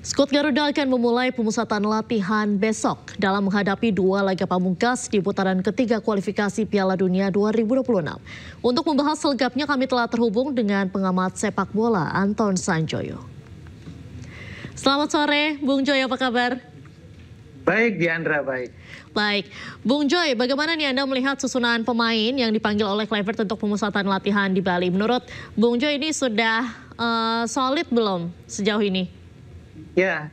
Skuad Garuda akan memulai pemusatan latihan besok dalam menghadapi dua laga pamungkas di putaran ketiga kualifikasi Piala Dunia 2026. Untuk membahas selengkapnya kami telah terhubung dengan pengamat sepak bola Anton Sanjoyo. Selamat sore, Bung Joy, apa kabar? Baik, Diandra, baik. Baik, Bung Joy, bagaimana nih Anda melihat susunan pemain yang dipanggil oleh Kluivert untuk pemusatan latihan di Bali? Menurut Bung Joy ini sudah solid belum sejauh ini? Ya,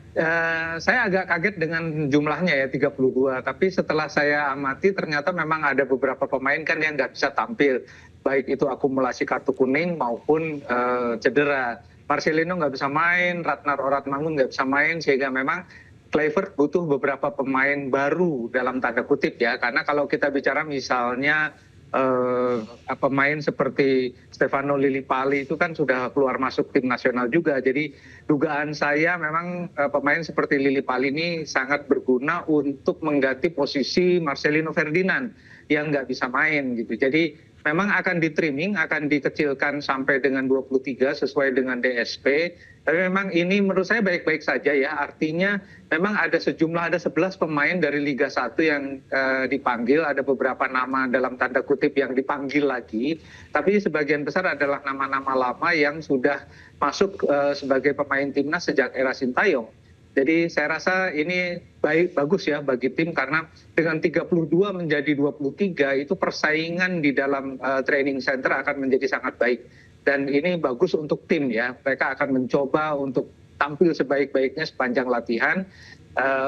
saya agak kaget dengan jumlahnya ya 32. Tapi setelah saya amati ternyata memang ada beberapa pemain kan yang nggak bisa tampil. Baik itu akumulasi kartu kuning maupun cedera. Marcelino nggak bisa main, Ratnar Oratmangun nggak bisa main, sehingga memang Kluivert butuh beberapa pemain baru dalam tanda kutip ya. Karena kalau kita bicara misalnya pemain seperti Stefano Lillipali itu kan sudah keluar masuk tim nasional juga. Jadi dugaan saya memang pemain seperti Lillipali ini sangat berguna untuk mengganti posisi Marcelino Ferdinand yang nggak bisa main gitu. Jadi memang akan di-trimming, akan dikecilkan sampai dengan 23 sesuai dengan DSP. Tapi memang ini menurut saya baik-baik saja ya. Artinya memang ada 11 pemain dari Liga 1 yang dipanggil. Ada beberapa nama dalam tanda kutip yang dipanggil lagi. Tapi sebagian besar adalah nama-nama lama yang sudah masuk sebagai pemain timnas sejak era Sintayong. Jadi saya rasa ini bagus ya bagi tim karena dengan 32 menjadi 23 itu persaingan di dalam training center akan menjadi sangat baik. Dan ini bagus untuk tim ya. Mereka akan mencoba untuk tampil sebaik-baiknya sepanjang latihan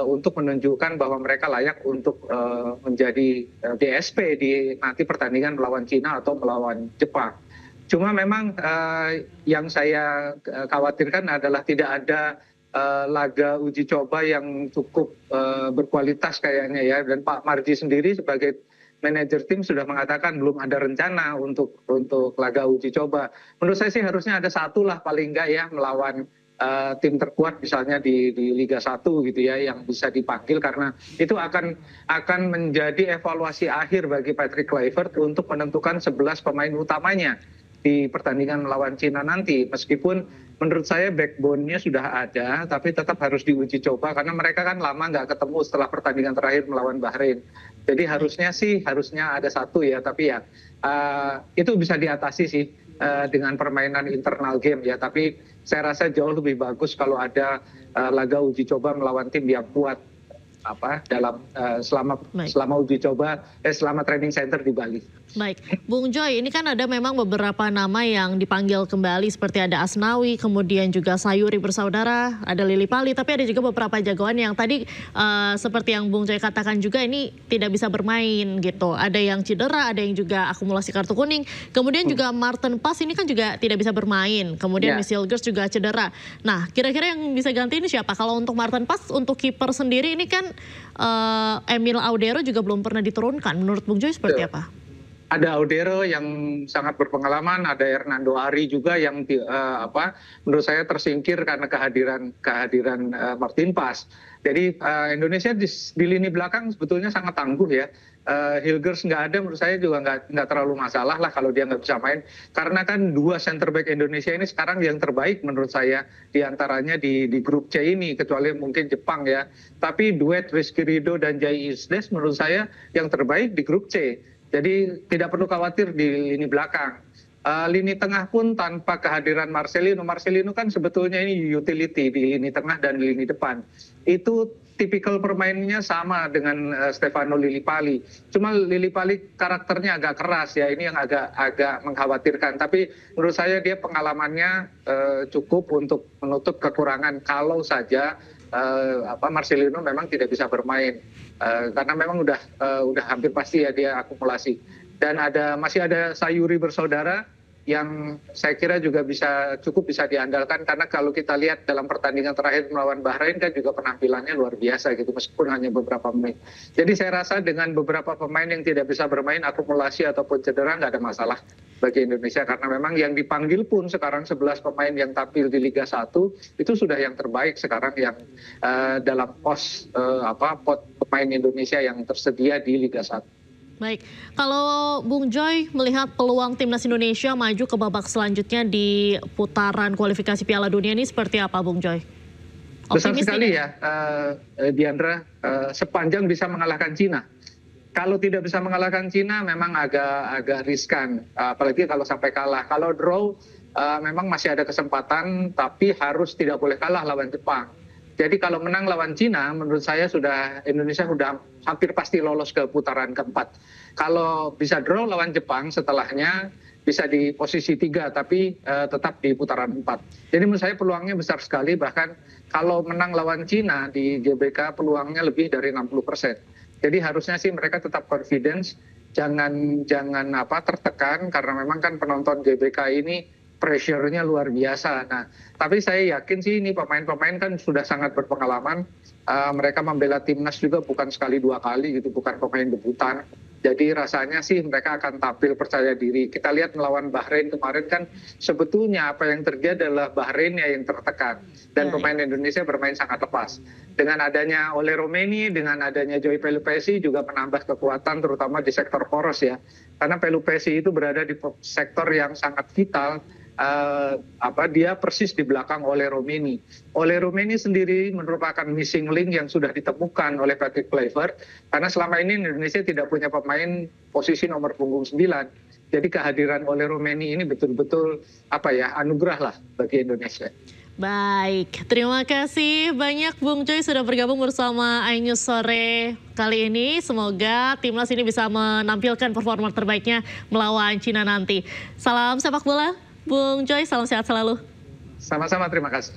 untuk menunjukkan bahwa mereka layak untuk menjadi DSP di nanti pertandingan melawan Cina atau melawan Jepang. Cuma memang yang saya khawatirkan adalah tidak ada laga uji coba yang cukup berkualitas kayaknya ya. Dan Pak Marji sendiri sebagai manajer tim sudah mengatakan belum ada rencana untuk laga uji coba. Menurut saya sih harusnya ada satu lah paling enggak ya melawan tim terkuat misalnya di Liga 1 gitu ya yang bisa dipanggil, karena itu akan menjadi evaluasi akhir bagi Patrick Kluivert untuk menentukan 11 pemain utamanya di pertandingan melawan Cina nanti. Meskipun menurut saya backbone-nya sudah ada, tapi tetap harus diuji coba karena mereka kan lama nggak ketemu setelah pertandingan terakhir melawan Bahrain. Jadi harusnya ada satu ya, tapi ya itu bisa diatasi sih dengan permainan internal game ya. Tapi saya rasa jauh lebih bagus kalau ada laga uji coba melawan tim yang kuat dalam selama uji coba selama training center di Bali. Baik, Bung Joy, ini kan ada memang beberapa nama yang dipanggil kembali seperti ada Asnawi, kemudian juga Sayuri bersaudara, ada Lillipali, tapi ada juga beberapa jagoan yang tadi seperti yang Bung Joy katakan juga ini tidak bisa bermain gitu. Ada yang cedera, ada yang juga akumulasi kartu kuning. Kemudian juga Martin Pas ini kan juga tidak bisa bermain. Kemudian Michel Gers juga cedera. Nah, kira-kira yang bisa ganti ini siapa? Kalau untuk Martin Pas, untuk kiper sendiri ini kan Emil Audero juga belum pernah diturunkan. Menurut Bung Joy seperti apa? Ada Audero yang sangat berpengalaman, ada Hernando Ari juga yang menurut saya tersingkir karena kehadiran Martin Pas. Jadi Indonesia di lini belakang sebetulnya sangat tangguh ya. Hilgers nggak ada, menurut saya juga nggak terlalu masalah lah kalau dia nggak bisa main. Karena kan dua center back Indonesia ini sekarang yang terbaik menurut saya diantaranya di grup C ini, kecuali mungkin Jepang ya. Tapi duet Rizky Ridho dan Jai Isdes menurut saya yang terbaik di grup C. Jadi tidak perlu khawatir di lini belakang. Lini tengah pun tanpa kehadiran Marcelino. Marcelino kan sebetulnya ini utility di lini tengah dan di lini depan. Itu tipikal permainannya sama dengan Stefano Lillipali. Cuma Lillipali karakternya agak keras ya, ini yang agak mengkhawatirkan. Tapi menurut saya dia pengalamannya cukup untuk menutup kekurangan kalau saja Marcelino memang tidak bisa bermain. Karena memang udah hampir pasti ya dia akumulasi. Dan masih ada Sayuri bersaudara yang saya kira juga cukup bisa diandalkan, karena kalau kita lihat dalam pertandingan terakhir melawan Bahrain kan juga penampilannya luar biasa gitu meskipun hanya beberapa menit. Jadi saya rasa dengan beberapa pemain yang tidak bisa bermain akumulasi ataupun cedera nggak ada masalah bagi Indonesia, karena memang yang dipanggil pun sekarang 11 pemain yang tampil di Liga 1 itu sudah yang terbaik sekarang yang dalam pot pemain Indonesia yang tersedia di Liga 1. Baik, kalau Bung Joy melihat peluang timnas Indonesia maju ke babak selanjutnya di putaran kualifikasi Piala Dunia ini seperti apa, Bung Joy? Besar Optimis sekali tidak? ya, Diandra, sepanjang bisa mengalahkan Cina. Kalau tidak bisa mengalahkan Cina memang agak riskan, apalagi kalau sampai kalah. Kalau draw memang masih ada kesempatan, tapi harus tidak boleh kalah lawan Jepang. Jadi kalau menang lawan Cina, menurut saya Indonesia sudah hampir pasti lolos ke putaran keempat. Kalau bisa draw lawan Jepang setelahnya bisa di posisi 3, tapi tetap di putaran 4. Jadi menurut saya peluangnya besar sekali, bahkan kalau menang lawan Cina di GBK peluangnya lebih dari 60%. Jadi harusnya sih mereka tetap confidence, jangan tertekan, karena memang kan penonton GBK ini pressure-nya luar biasa. Nah, tapi saya yakin sih ini pemain-pemain kan sudah sangat berpengalaman. Mereka membela timnas juga bukan sekali 2 kali gitu, bukan pemain debutan. Jadi rasanya sih mereka akan tampil percaya diri. Kita lihat melawan Bahrain kemarin kan sebetulnya apa yang terjadi adalah Bahrain yang tertekan. Dan pemain Indonesia bermain sangat lepas. Dengan adanya Ole Romeni, dengan adanya Joy Pelupesi juga menambah kekuatan terutama di sektor poros ya. Karena Pelupesi itu berada di sektor yang sangat vital. Dia persis di belakang Ole Romeni. Ole Romeni sendiri merupakan missing link yang sudah ditemukan oleh Patrick Kluivert, karena selama ini Indonesia tidak punya pemain posisi nomor punggung 9. Jadi kehadiran Ole Romeni ini betul-betul anugerah lah bagi Indonesia. Baik, terima kasih banyak Bung Joy sudah bergabung bersama iNews sore kali ini. Semoga timnas ini bisa menampilkan performa terbaiknya melawan Cina nanti. Salam sepak bola, Bung Joy, salam sehat selalu. Sama-sama, terima kasih.